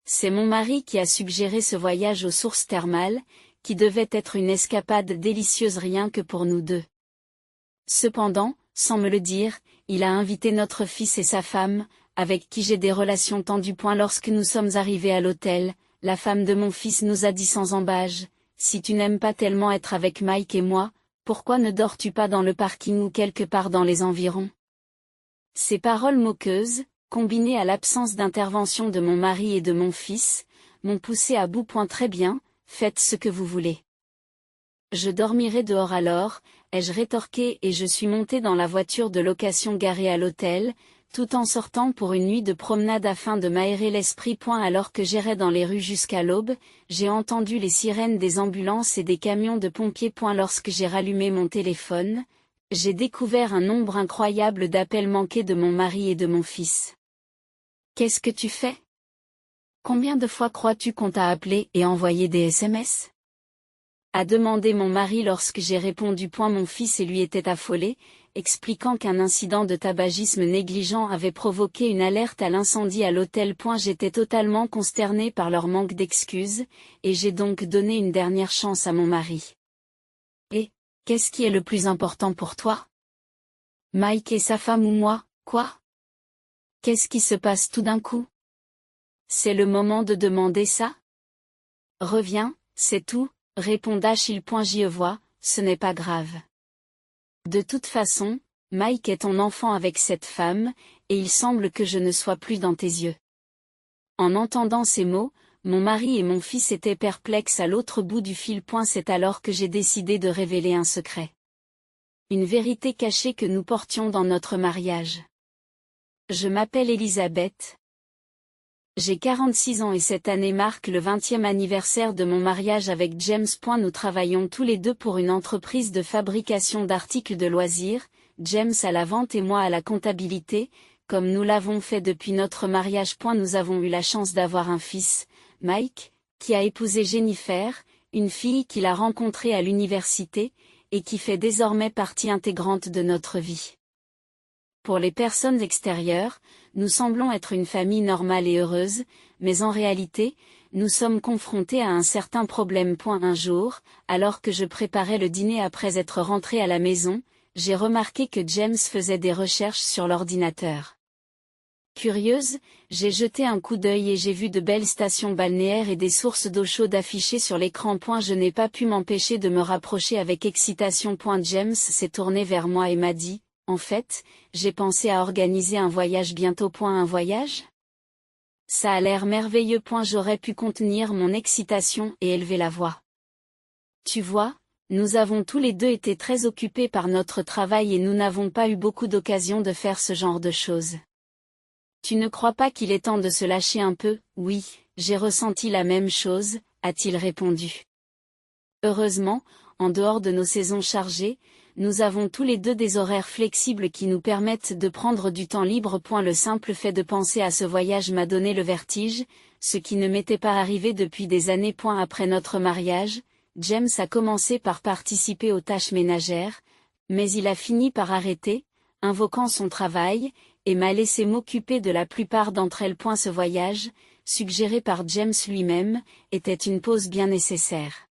C'est mon mari qui a suggéré ce voyage aux sources thermales, qui devait être une escapade délicieuse rien que pour nous deux. Cependant, sans me le dire, il a invité notre fils et sa femme, avec qui j'ai des relations tendues. Lorsque nous sommes arrivés à l'hôtel, la femme de mon fils nous a dit sans ambages, « Si tu n'aimes pas tellement être avec Mike et moi, pourquoi ne dors-tu pas dans le parking ou quelque part dans les environs ?» Ces paroles moqueuses, combinées à l'absence d'intervention de mon mari et de mon fils, m'ont poussé à bout. Très bien, faites ce que vous voulez. Je dormirai dehors alors, ai-je rétorqué, et je suis monté dans la voiture de location garée à l'hôtel, tout en sortant pour une nuit de promenade afin de m'aérer l'esprit. Alors que j'errais dans les rues jusqu'à l'aube, j'ai entendu les sirènes des ambulances et des camions de pompiers. Lorsque j'ai rallumé mon téléphone, j'ai découvert un nombre incroyable d'appels manqués de mon mari et de mon fils. « Qu'est-ce que tu fais ? Combien de fois crois-tu qu'on t'a appelé et envoyé des SMS ? » a demandé mon mari lorsque j'ai répondu. Mon fils lui était affolé, expliquant qu'un incident de tabagisme négligent avait provoqué une alerte à l'incendie à l'hôtel. J'étais totalement consterné par leur manque d'excuses, et j'ai donc donné une dernière chance à mon mari. Et, qu'est-ce qui est le plus important pour toi ? Mike et sa femme ou moi, quoi ? Qu'est-ce qui se passe tout d'un coup ? C'est le moment de demander ça ? Reviens, c'est tout, répondis-je. J'y vois, ce n'est pas grave. De toute façon, Mike est ton enfant avec cette femme, et il semble que je ne sois plus dans tes yeux. En entendant ces mots, mon mari et mon fils étaient perplexes à l'autre bout du fil. C'est alors que j'ai décidé de révéler un secret. Une vérité cachée que nous portions dans notre mariage. Je m'appelle Elisabeth. J'ai 46 ans et cette année marque le 20e anniversaire de mon mariage avec James. Nous travaillons tous les deux pour une entreprise de fabrication d'articles de loisirs, James à la vente et moi à la comptabilité, comme nous l'avons fait depuis notre mariage. Nous avons eu la chance d'avoir un fils, Mike, qui a épousé Jennifer, une fille qu'il a rencontrée à l'université, et qui fait désormais partie intégrante de notre vie. Pour les personnes extérieures, nous semblons être une famille normale et heureuse, mais en réalité, nous sommes confrontés à un certain problème. Un jour, alors que je préparais le dîner après être rentré à la maison, j'ai remarqué que James faisait des recherches sur l'ordinateur. Curieuse, j'ai jeté un coup d'œil et j'ai vu de belles stations balnéaires et des sources d'eau chaude affichées sur l'écran. Je n'ai pas pu m'empêcher de me rapprocher avec excitation. James s'est tourné vers moi et m'a dit, « En fait, j'ai pensé à organiser un voyage bientôt. Un voyage ? Ça a l'air merveilleux. J'aurais pu contenir mon excitation et élever la voix. Tu vois, nous avons tous les deux été très occupés par notre travail et nous n'avons pas eu beaucoup d'occasion de faire ce genre de choses. Tu ne crois pas qu'il est temps de se lâcher un peu ? Oui, j'ai ressenti la même chose, a-t-il répondu. Heureusement, en dehors de nos saisons chargées, nous avons tous les deux des horaires flexibles qui nous permettent de prendre du temps libre. Le simple fait de penser à ce voyage m'a donné le vertige, ce qui ne m'était pas arrivé depuis des années. Après notre mariage, James a commencé par participer aux tâches ménagères, mais il a fini par arrêter, invoquant son travail, et m'a laissé m'occuper de la plupart d'entre elles. Ce voyage, suggéré par James lui-même, était une pause bien nécessaire.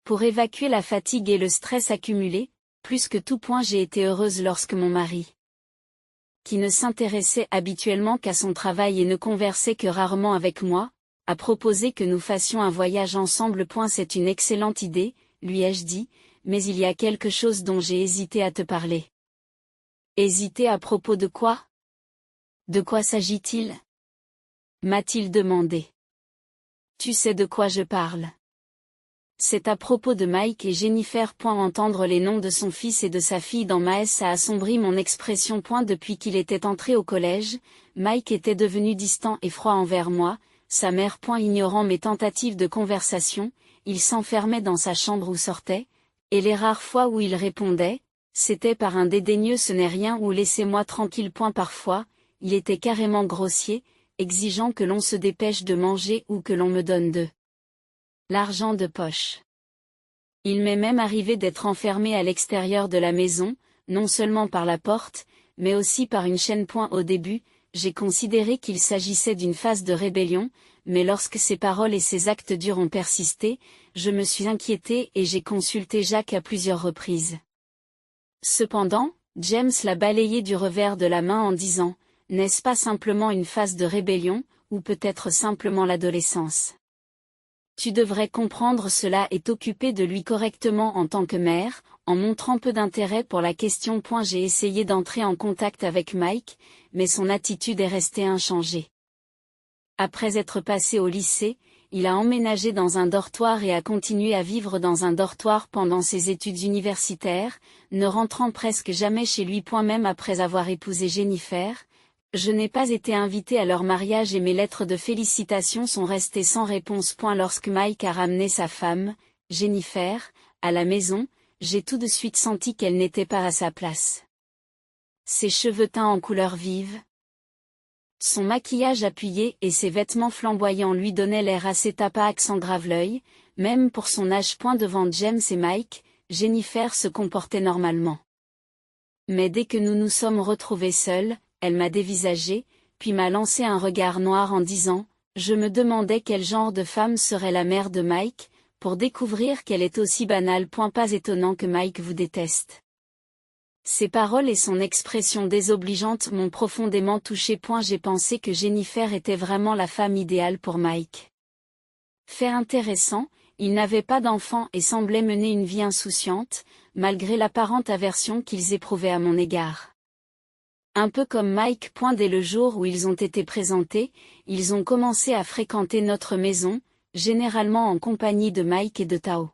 Pour évacuer la fatigue et le stress accumulés, plus que tout. J'ai été heureuse lorsque mon mari, qui ne s'intéressait habituellement qu'à son travail et ne conversait que rarement avec moi, a proposé que nous fassions un voyage ensemble. C'est une excellente idée, lui ai-je dit, mais il y a quelque chose dont j'ai hésité à te parler. Hésité à propos de quoi ? De quoi s'agit-il ? M'a-t-il demandé. Tu sais de quoi je parle. C'est à propos de Mike et Jennifer. Entendre les noms de son fils et de sa fille dans Maes a assombri mon expression. Depuis qu'il était entré au collège, Mike était devenu distant et froid envers moi, sa mère. Ignorant mes tentatives de conversation, il s'enfermait dans sa chambre ou sortait, et les rares fois où il répondait, c'était par un dédaigneux « ce n'est rien » ou « laissez-moi tranquille ». Parfois, il était carrément grossier, exigeant que l'on se dépêche de manger ou que l'on me donne de l'argent de poche. Il m'est même arrivé d'être enfermé à l'extérieur de la maison, non seulement par la porte, mais aussi par une chaîne. Au début, j'ai considéré qu'il s'agissait d'une phase de rébellion, mais lorsque ses paroles et ses actes durs ont persisté, je me suis inquiétée et j'ai consulté Jacques à plusieurs reprises. Cependant, James l'a balayé du revers de la main en disant « N'est-ce pas simplement une phase de rébellion, ou peut-être simplement l'adolescence ? Tu devrais comprendre cela et t'occuper de lui correctement en tant que mère », en montrant peu d'intérêt pour la question. J'ai essayé d'entrer en contact avec Mike, mais son attitude est restée inchangée. Après être passé au lycée, il a emménagé dans un dortoir et a continué à vivre dans un dortoir pendant ses études universitaires, ne rentrant presque jamais chez lui. Même après avoir épousé Jennifer, je n'ai pas été invitée à leur mariage et mes lettres de félicitations sont restées sans réponse. Lorsque Mike a ramené sa femme, Jennifer, à la maison, j'ai tout de suite senti qu'elle n'était pas à sa place. Ses cheveux teints en couleur vive, son maquillage appuyé et ses vêtements flamboyants lui donnaient l'air assez tapac sans grave-l'œil, même pour son âge. Devant James et Mike, Jennifer se comportait normalement. Mais dès que nous nous sommes retrouvés seuls, elle m'a dévisagé, puis m'a lancé un regard noir en disant « Je me demandais quel genre de femme serait la mère de Mike, pour découvrir qu'elle est aussi banale. Pas étonnant que Mike vous déteste. » Ses paroles et son expression désobligeante m'ont profondément touché. J'ai pensé que Jennifer était vraiment la femme idéale pour Mike. Fait intéressant, il n'avait pas d'enfant et semblait mener une vie insouciante, malgré l'apparente aversion qu'ils éprouvaient à mon égard. Un peu comme Mike. Dès le jour où ils ont été présentés, ils ont commencé à fréquenter notre maison, généralement en compagnie de Mike et de Tao.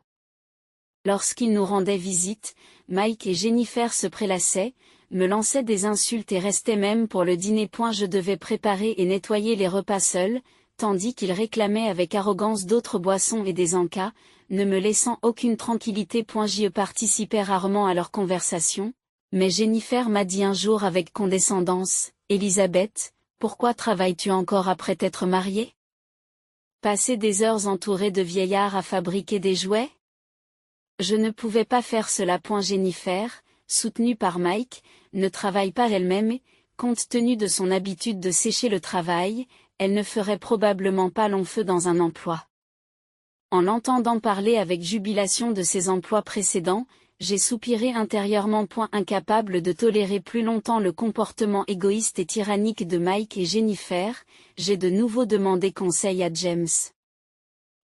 Lorsqu'ils nous rendaient visite, Mike et Jennifer se prélassaient, me lançaient des insultes et restaient même pour le dîner. Je devais préparer et nettoyer les repas seuls, tandis qu'ils réclamaient avec arrogance d'autres boissons et des encas, ne me laissant aucune tranquillité. J'y participais rarement à leurs conversations, mais Jennifer m'a dit un jour avec condescendance « Elisabeth, pourquoi travailles-tu encore après t'être mariée ? Passer des heures entourée de vieillards à fabriquer des jouets ? » Je ne pouvais pas faire cela. Jennifer, soutenue par Mike, ne travaille pas elle-même et, compte tenu de son habitude de sécher le travail, elle ne ferait probablement pas long feu dans un emploi. En l'entendant parler avec jubilation de ses emplois précédents, j'ai soupiré intérieurement. Incapable de tolérer plus longtemps le comportement égoïste et tyrannique de Mike et Jennifer, j'ai de nouveau demandé conseil à James.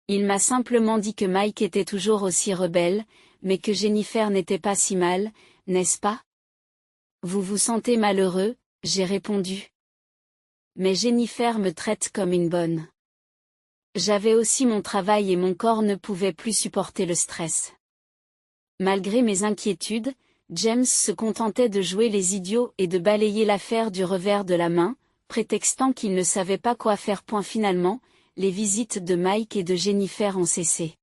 Il m'a simplement dit que Mike était toujours aussi rebelle, mais que Jennifer n'était pas si mal, n'est-ce pas ? Vous vous sentez malheureux, j'ai répondu. Mais Jennifer me traite comme une bonne. J'avais aussi mon travail et mon corps ne pouvait plus supporter le stress. Malgré mes inquiétudes, James se contentait de jouer les idiots et de balayer l'affaire du revers de la main, prétextant qu'il ne savait pas quoi faire. Finalement, les visites de Mike et de Jennifer ont cessé.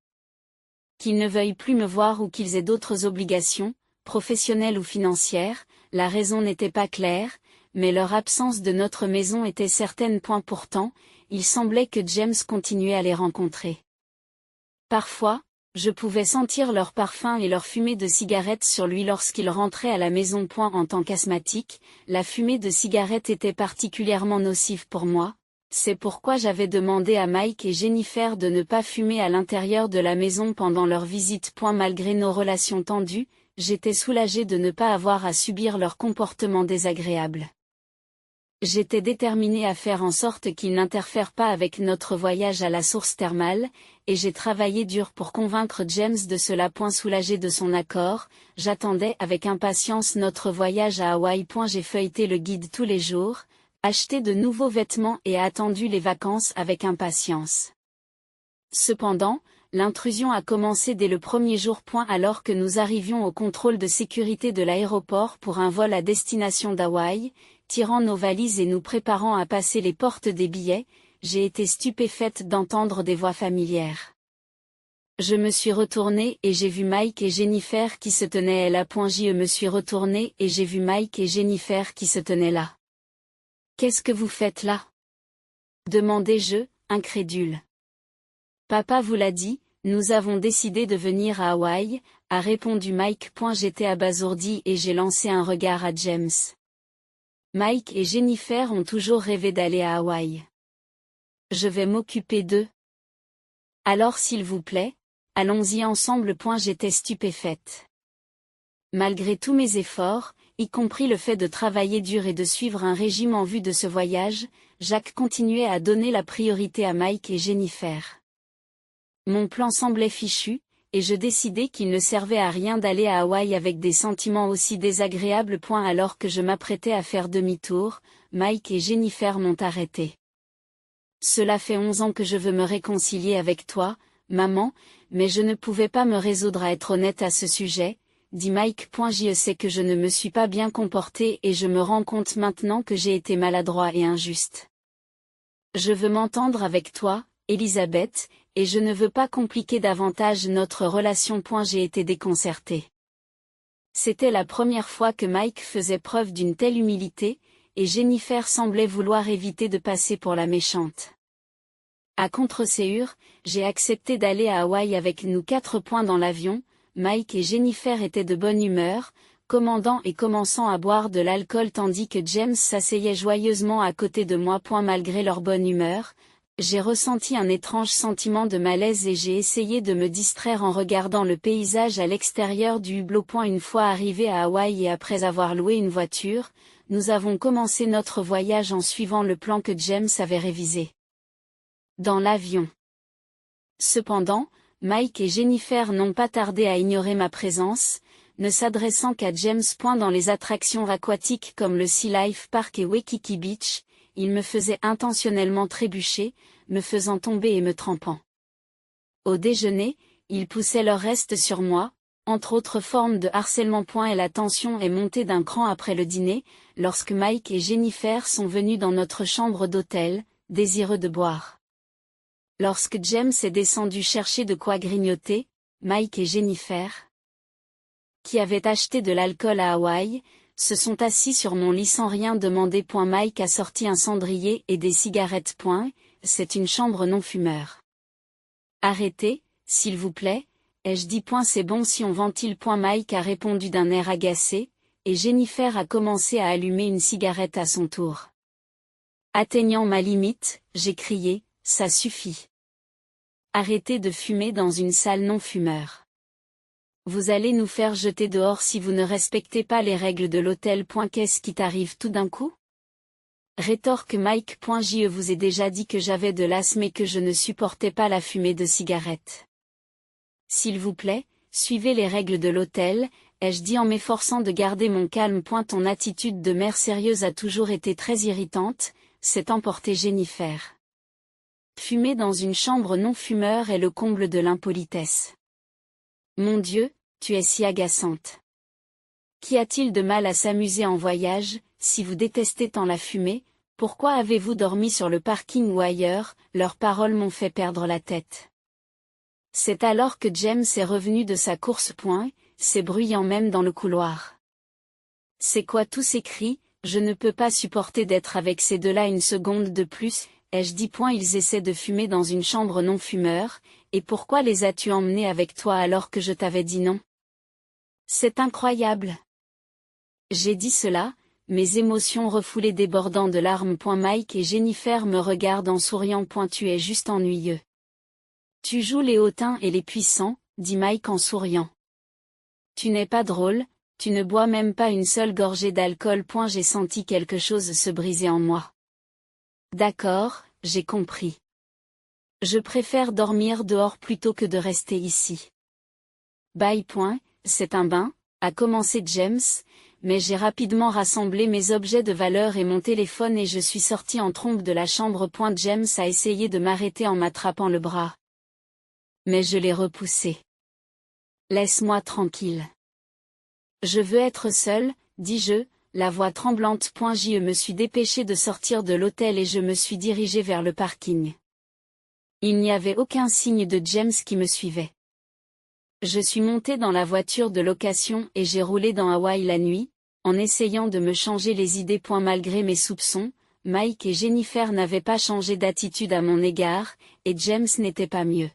Qu'ils ne veuillent plus me voir ou qu'ils aient d'autres obligations, professionnelles ou financières, la raison n'était pas claire, mais leur absence de notre maison était certaine. Pourtant, il semblait que James continuait à les rencontrer. Parfois, je pouvais sentir leur parfum et leur fumée de cigarette sur lui lorsqu'il rentrait à la maison. En tant qu'asthmatique, la fumée de cigarette était particulièrement nocive pour moi. C'est pourquoi j'avais demandé à Mike et Jennifer de ne pas fumer à l'intérieur de la maison pendant leur visite. Malgré nos relations tendues, j'étais soulagée de ne pas avoir à subir leur comportement désagréable. J'étais déterminée à faire en sorte qu'ils n'interfèrent pas avec notre voyage à la source thermale, et j'ai travaillé dur pour convaincre James de cela. Soulagé de son accord, j'attendais avec impatience notre voyage à Hawaï. J'ai feuilleté le guide tous les jours, acheté de nouveaux vêtements et attendu les vacances avec impatience. Cependant, l'intrusion a commencé dès le premier jour. Alors que nous arrivions au contrôle de sécurité de l'aéroport pour un vol à destination d'Hawaï, tirant nos valises et nous préparant à passer les portes des billets, j'ai été stupéfaite d'entendre des voix familières. Je me suis retournée et j'ai vu Mike et Jennifer qui se tenaient là. Je me suis retournée et j'ai vu Mike et Jennifer qui se tenaient là. Qu'est-ce que vous faites là ? Demandai-je, incrédule. Papa vous l'a dit, nous avons décidé de venir à Hawaï, a répondu Mike. J'étais abasourdie et j'ai lancé un regard à James. Mike et Jennifer ont toujours rêvé d'aller à Hawaï. Je vais m'occuper d'eux. Alors s'il vous plaît, allons-y ensemble. J'étais stupéfaite. Malgré tous mes efforts, y compris le fait de travailler dur et de suivre un régime en vue de ce voyage, Jack continuait à donner la priorité à Mike et Jennifer. Mon plan semblait fichu, et je décidai qu'il ne servait à rien d'aller à Hawaï avec des sentiments aussi désagréables. Alors que je m'apprêtais à faire demi-tour, Mike et Jennifer m'ont arrêté. Cela fait 11 ans que je veux me réconcilier avec toi, maman, mais je ne pouvais pas me résoudre à être honnête à ce sujet, dit Mike. Je sais que je ne me suis pas bien comporté et je me rends compte maintenant que j'ai été maladroit et injuste. Je veux m'entendre avec toi, Elizabeth, et je ne veux pas compliquer davantage notre relation. J'ai été déconcerté. C'était la première fois que Mike faisait preuve d'une telle humilité, et Jennifer semblait vouloir éviter de passer pour la méchante. À contre-séure, j'ai accepté d'aller à Hawaï avec nous 4. Dans l'avion, Mike et Jennifer étaient de bonne humeur, commandant et commençant à boire de l'alcool tandis que James s'asseyait joyeusement à côté de moi. Malgré leur bonne humeur, j'ai ressenti un étrange sentiment de malaise et j'ai essayé de me distraire en regardant le paysage à l'extérieur du hublot. Une fois arrivés à Hawaï et après avoir loué une voiture, nous avons commencé notre voyage en suivant le plan que James avait révisé. Dans l'avion. Cependant, Mike et Jennifer n'ont pas tardé à ignorer ma présence, ne s'adressant qu'à James. Dans les attractions aquatiques comme le Sea Life Park et Waikiki Beach, ils me faisaient intentionnellement trébucher, me faisant tomber et me trempant. Au déjeuner, ils poussaient leur reste sur moi, entre autres formes de harcèlement. Et la tension est montée d'un cran après le dîner, lorsque Mike et Jennifer sont venus dans notre chambre d'hôtel, désireux de boire. Lorsque James est descendu chercher de quoi grignoter, Mike et Jennifer, qui avaient acheté de l'alcool à Hawaï, se sont assis sur mon lit sans rien demander. Mike a sorti un cendrier et des cigarettes. C'est une chambre non-fumeur. Arrêtez, s'il vous plaît, ai-je dit. C'est bon si on ventile. Mike a répondu d'un air agacé, et Jennifer a commencé à allumer une cigarette à son tour. Atteignant ma limite, j'ai crié, ça suffit. Arrêtez de fumer dans une salle non-fumeur. Vous allez nous faire jeter dehors si vous ne respectez pas les règles de l'hôtel. Qu'est-ce qui t'arrive tout d'un coup? Rétorque Mike. Je vous ai déjà dit que j'avais de l'asthme et que je ne supportais pas la fumée de cigarette. S'il vous plaît, suivez les règles de l'hôtel, ai-je dit en m'efforçant de garder mon calme. Ton attitude de mère sérieuse a toujours été très irritante, s'est emportée Jennifer. Fumer dans une chambre non-fumeur est le comble de l'impolitesse. Mon Dieu, tu es si agaçante. Qu'y a-t-il de mal à s'amuser en voyage, si vous détestez tant la fumée, pourquoi avez-vous dormi sur le parking ou ailleurs? Leurs paroles m'ont fait perdre la tête. C'est alors que James est revenu de sa course. C'est bruyant même dans le couloir. C'est quoi tous ces cris? Je ne peux pas supporter d'être avec ces deux-là une seconde de plus, ai-je dit. Ils essaient de fumer dans une chambre non-fumeur, et pourquoi les as-tu emmenés avec toi alors que je t'avais dit non? C'est incroyable. J'ai dit cela, mes émotions refoulées débordant de larmes. Mike et Jennifer me regardent en souriant. Tu es juste ennuyeux. Tu joues les hautains et les puissants, dit Mike en souriant. Tu n'es pas drôle, tu ne bois même pas une seule gorgée d'alcool. J'ai senti quelque chose se briser en moi. D'accord, j'ai compris. Je préfère dormir dehors plutôt que de rester ici. Bye. C'est un bain, a commencé James, mais j'ai rapidement rassemblé mes objets de valeur et mon téléphone et je suis sorti en trombe de la chambre. James a essayé de m'arrêter en m'attrapant le bras. Mais je l'ai repoussé. Laisse-moi tranquille. Je veux être seul, dis-je, la voix tremblante. Je me suis dépêché de sortir de l'hôtel et je me suis dirigé vers le parking. Il n'y avait aucun signe de James qui me suivait. Je suis monté dans la voiture de location et j'ai roulé dans Hawaï la nuit, en essayant de me changer les idées. Malgré mes soupçons, Mike et Jennifer n'avaient pas changé d'attitude à mon égard, et James n'était pas mieux.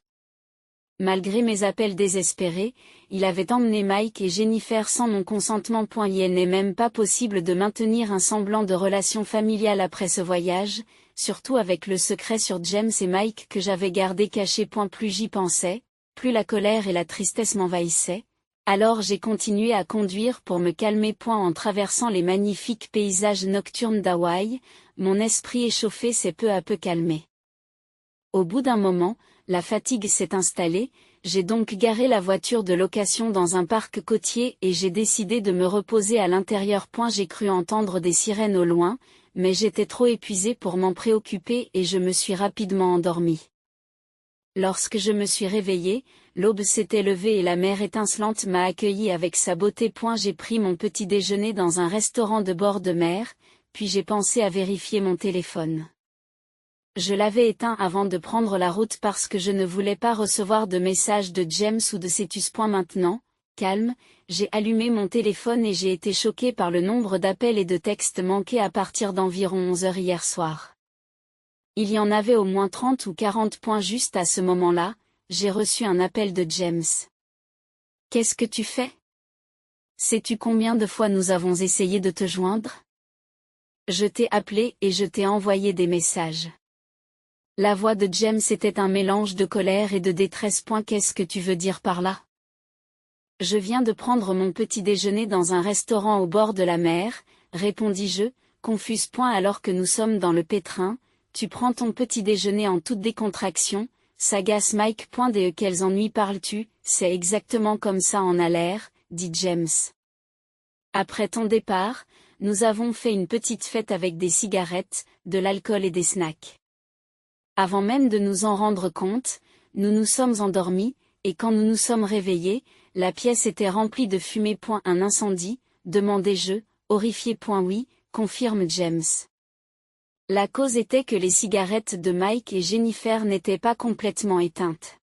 Malgré mes appels désespérés, il avait emmené Mike et Jennifer sans mon consentement. Il n'est même pas possible de maintenir un semblant de relation familiale après ce voyage, surtout avec le secret sur James et Mike que j'avais gardé caché. Plus j'y pensais, plus la colère et la tristesse m'envahissaient. Alors j'ai continué à conduire pour me calmer. En traversant les magnifiques paysages nocturnes d'Hawaï, mon esprit échauffé s'est peu à peu calmé. Au bout d'un moment, la fatigue s'est installée, j'ai donc garé la voiture de location dans un parc côtier et j'ai décidé de me reposer à l'intérieur. J'ai cru entendre des sirènes au loin, mais j'étais trop épuisé pour m'en préoccuper et je me suis rapidement endormi. Lorsque je me suis réveillé, l'aube s'était levée et la mer étincelante m'a accueilli avec sa beauté. J'ai pris mon petit déjeuner dans un restaurant de bord de mer, puis j'ai pensé à vérifier mon téléphone. Je l'avais éteint avant de prendre la route parce que je ne voulais pas recevoir de messages de James ou de Cetus. Maintenant, calme, j'ai allumé mon téléphone et j'ai été choqué par le nombre d'appels et de textes manqués à partir d'environ 11 heures hier soir. Il y en avait au moins 30 ou 40. Juste à ce moment-là, j'ai reçu un appel de James. « Qu'est-ce que tu fais? Sais-tu combien de fois nous avons essayé de te joindre? Je t'ai appelé et je t'ai envoyé des messages. » La voix de James était un mélange de colère et de détresse. Qu'est-ce que tu veux dire par là? Je viens de prendre mon petit déjeuner dans un restaurant au bord de la mer, répondis-je, confuse. Alors que nous sommes dans le pétrin, tu prends ton petit déjeuner en toute décontraction, s'agace Mike. De quels ennuis parles-tu? C'est exactement comme ça en a l'air, dit James. Après ton départ, nous avons fait une petite fête avec des cigarettes, de l'alcool et des snacks. Avant même de nous en rendre compte, nous nous sommes endormis, et quand nous nous sommes réveillés, la pièce était remplie de fumée. Un incendie, demandai-je, horrifié. Oui, confirme James. La cause était que les cigarettes de Mike et Jennifer n'étaient pas complètement éteintes.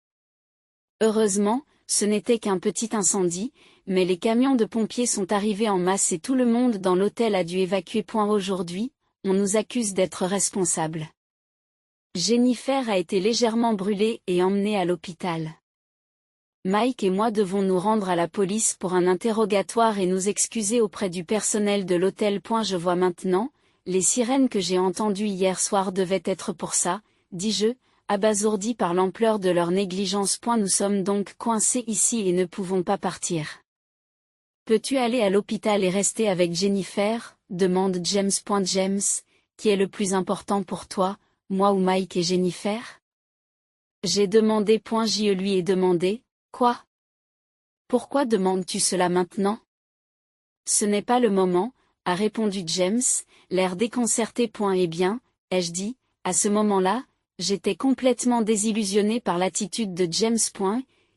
Heureusement, ce n'était qu'un petit incendie, mais les camions de pompiers sont arrivés en masse et tout le monde dans l'hôtel a dû évacuer. Aujourd'hui, on nous accuse d'être responsables. Jennifer a été légèrement brûlée et emmenée à l'hôpital. Mike et moi devons nous rendre à la police pour un interrogatoire et nous excuser auprès du personnel de l'hôtel. Je vois maintenant, les sirènes que j'ai entendues hier soir devaient être pour ça, dis-je, abasourdi par l'ampleur de leur négligence. Nous sommes donc coincés ici et ne pouvons pas partir. Peux-tu aller à l'hôpital et rester avec Jennifer? Demande James. James, qui est le plus important pour toi, moi ou Mike et Jennifer? J'ai demandé. Je lui ai demandé, quoi? Pourquoi demandes-tu cela maintenant? Ce n'est pas le moment, a répondu James, l'air déconcerté. Eh bien, ai-je dit, à ce moment-là, j'étais complètement désillusionné par l'attitude de James.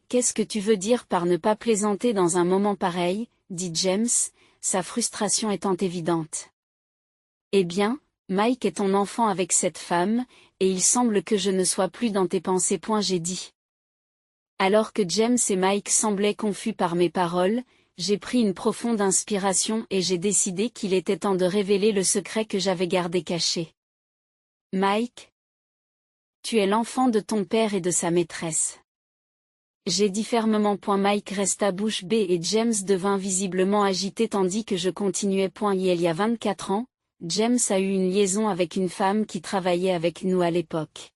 Qu'est-ce que tu veux dire par ne pas plaisanter dans un moment pareil, dit James, sa frustration étant évidente. Eh bien, Mike est ton enfant avec cette femme, et il semble que je ne sois plus dans tes pensées. J'ai dit. Alors que James et Mike semblaient confus par mes paroles, j'ai pris une profonde inspiration et j'ai décidé qu'il était temps de révéler le secret que j'avais gardé caché. Mike, tu es l'enfant de ton père et de sa maîtresse. J'ai dit fermement. Mike resta bouche bée et James devint visiblement agité tandis que je continuais. Il y a 24 ans, James a eu une liaison avec une femme qui travaillait avec nous à l'époque.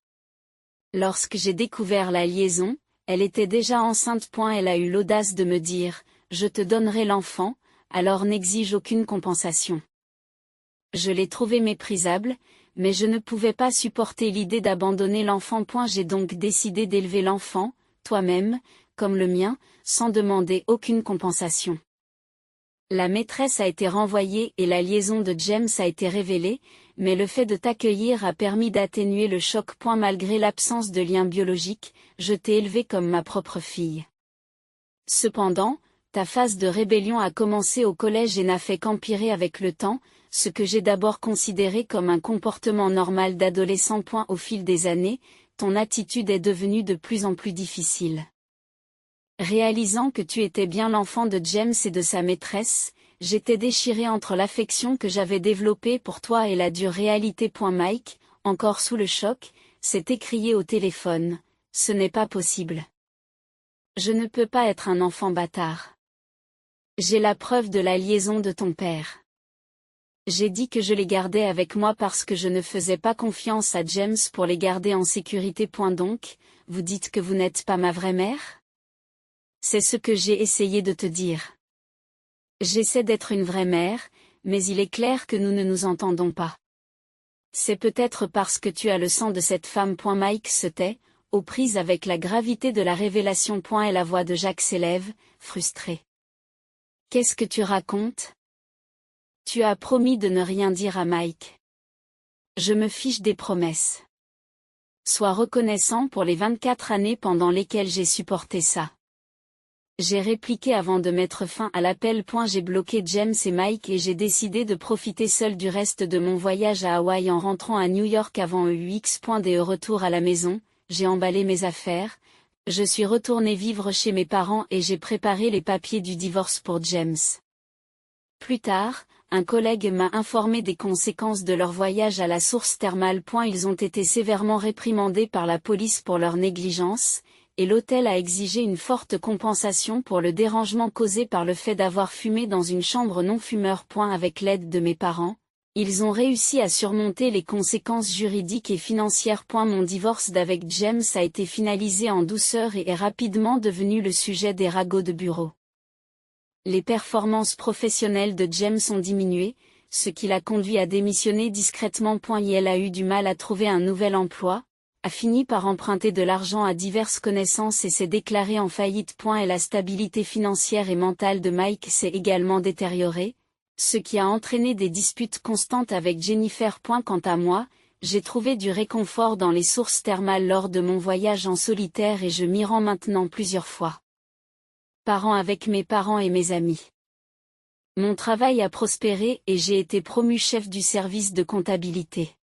Lorsque j'ai découvert la liaison, elle était déjà enceinte. Elle a eu l'audace de me dire, je te donnerai l'enfant, alors n'exige aucune compensation. Je l'ai trouvé méprisable, mais je ne pouvais pas supporter l'idée d'abandonner l'enfant. J'ai donc décidé d'élever l'enfant, toi-même, comme le mien, sans demander aucune compensation. La maîtresse a été renvoyée et la liaison de James a été révélée, mais le fait de t'accueillir a permis d'atténuer le choc. Malgré l'absence de lien biologique, je t'ai élevé comme ma propre fille. Cependant, ta phase de rébellion a commencé au collège et n'a fait qu'empirer avec le temps, ce que j'ai d'abord considéré comme un comportement normal d'adolescent. Au fil des années, ton attitude est devenue de plus en plus difficile. Réalisant que tu étais bien l'enfant de James et de sa maîtresse, j'étais déchiré entre l'affection que j'avais développée pour toi et la dure réalité. Mike, encore sous le choc, s'est écrié au téléphone, ce n'est pas possible. Je ne peux pas être un enfant bâtard. J'ai la preuve de la liaison de ton père. J'ai dit que je les gardais avec moi parce que je ne faisais pas confiance à James pour les garder en sécurité. Donc, vous dites que vous n'êtes pas ma vraie mère? C'est ce que j'ai essayé de te dire. J'essaie d'être une vraie mère, mais il est clair que nous ne nous entendons pas. C'est peut-être parce que tu as le sang de cette femme. Mike se tait, aux prises avec la gravité de la révélation. Et la voix de Jack s'élève, frustrée. Qu'est-ce que tu racontes? Tu as promis de ne rien dire à Mike. Je me fiche des promesses. Sois reconnaissant pour les 24 années pendant lesquelles j'ai supporté ça. J'ai répliqué avant de mettre fin à l'appel. J'ai bloqué James et Mike et j'ai décidé de profiter seul du reste de mon voyage à Hawaï en rentrant à New York avant UX. Au retour à la maison, j'ai emballé mes affaires, je suis retourné vivre chez mes parents et j'ai préparé les papiers du divorce pour James. Plus tard, un collègue m'a informé des conséquences de leur voyage à la source thermale. Ils ont été sévèrement réprimandés par la police pour leur négligence, et l'hôtel a exigé une forte compensation pour le dérangement causé par le fait d'avoir fumé dans une chambre non-fumeur. Avec l'aide de mes parents, ils ont réussi à surmonter les conséquences juridiques et financières. Mon divorce d'avec James a été finalisé en douceur et est rapidement devenu le sujet des ragots de bureau. Les performances professionnelles de James ont diminué, ce qui l'a conduit à démissionner discrètement. Elle a eu du mal à trouver un nouvel emploi, a fini par emprunter de l'argent à diverses connaissances et s'est déclarée en faillite. Et la stabilité financière et mentale de Mike s'est également détériorée, ce qui a entraîné des disputes constantes avec Jennifer. Quant à moi, j'ai trouvé du réconfort dans les sources thermales lors de mon voyage en solitaire et je m'y rends maintenant plusieurs fois par an avec mes parents et mes amis. Mon travail a prospéré et j'ai été promu chef du service de comptabilité.